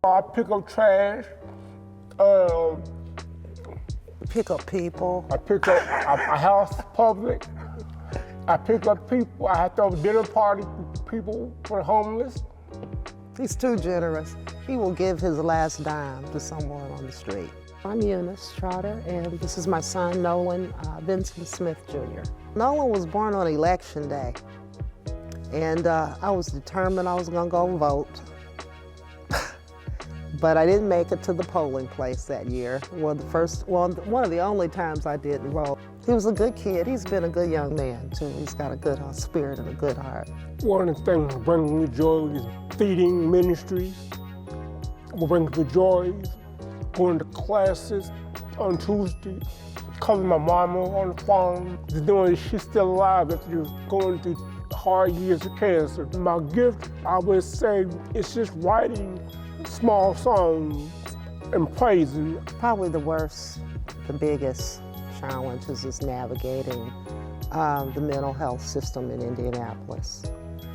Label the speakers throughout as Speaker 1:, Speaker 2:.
Speaker 1: I pick up trash.
Speaker 2: Pick up people.
Speaker 1: I pick up a house public. I pick up people. I have to have a dinner party for people for the homeless.
Speaker 2: He's too generous. He will give his last dime to someone on the street. I'm Eunice Trotter, and this is my son, Nolan Vincent Smith, Jr. Nolan was born on election day, and I was determined I was gonna go vote. But I didn't make it to the polling place that year. One of the only times I didn't vote. He was a good kid. He's been a good young man, too. He's got a good spirit and a good heart.
Speaker 1: One of the things that brings me joy is feeding ministries. What brings me joy is going to classes on Tuesday, calling my mama on the phone, just knowing she's still alive after just going through hard years of cancer. My gift, I would say, is just writing small songs and praising.
Speaker 2: Probably the biggest challenge is just navigating the mental health system in Indianapolis.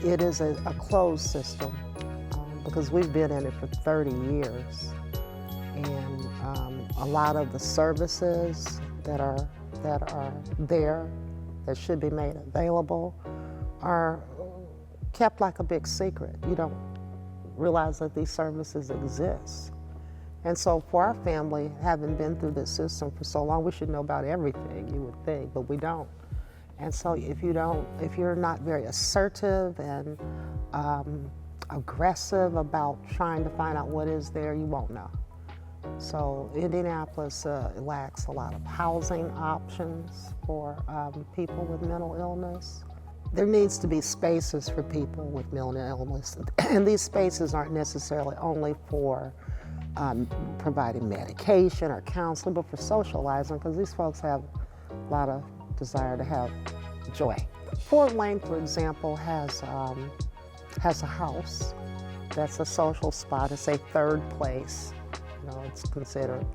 Speaker 2: It is a closed system because we've been in it for 30 years. And a lot of the services that are there, that should be made available, are kept like a big secret. You don't realize that these services exist. And so for our family, having been through this system for so long, we should know about everything, you would think, but we don't. And so if you're not very assertive and aggressive about trying to find out what is there, you won't know. So Indianapolis lacks a lot of housing options for people with mental illness. There needs to be spaces for people with mental illness, and these spaces aren't necessarily only for providing medication or counseling, but for socializing, because these folks have a lot of desire to have joy. Fort Wayne, for example, has a house that's a social spot. It's a third place, it's considered,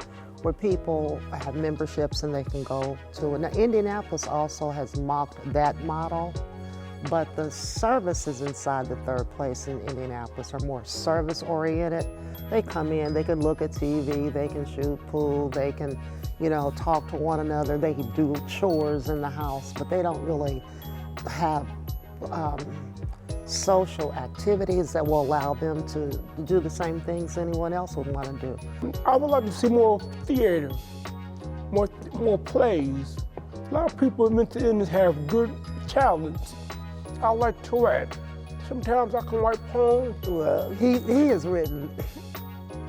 Speaker 2: where people have memberships and they can go to. Now, Indianapolis also has mocked that model, but the services inside the third place in Indianapolis are more service-oriented. They come in, they can look at TV, they can shoot pool, they can, talk to one another, they can do chores in the house, but they don't really have social activities that will allow them to do the same things anyone else would want to do.
Speaker 1: I would like to see more theater, more plays. A lot of people with mental illness have good talents. I like to write. Sometimes I can write poems.
Speaker 2: Well, he has written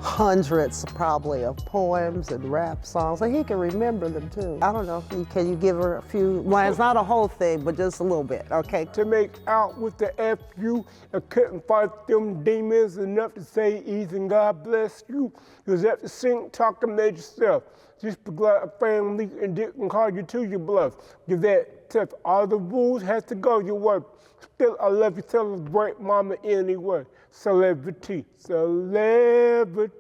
Speaker 2: hundreds probably of poems and rap songs, and he can remember them too. I don't know, can you give her a few lines? Not a whole thing, but just a little bit, okay?
Speaker 1: To make out with the F-U and couldn't fight them demons enough to say easy and God bless you. You was at the sink talking to yourself. Just be glad a family and didn't call you to your bluff. Give that tough. All the rules has to go your way. Still, I love you, celebrate mama anyway. Celebrity, celebrity.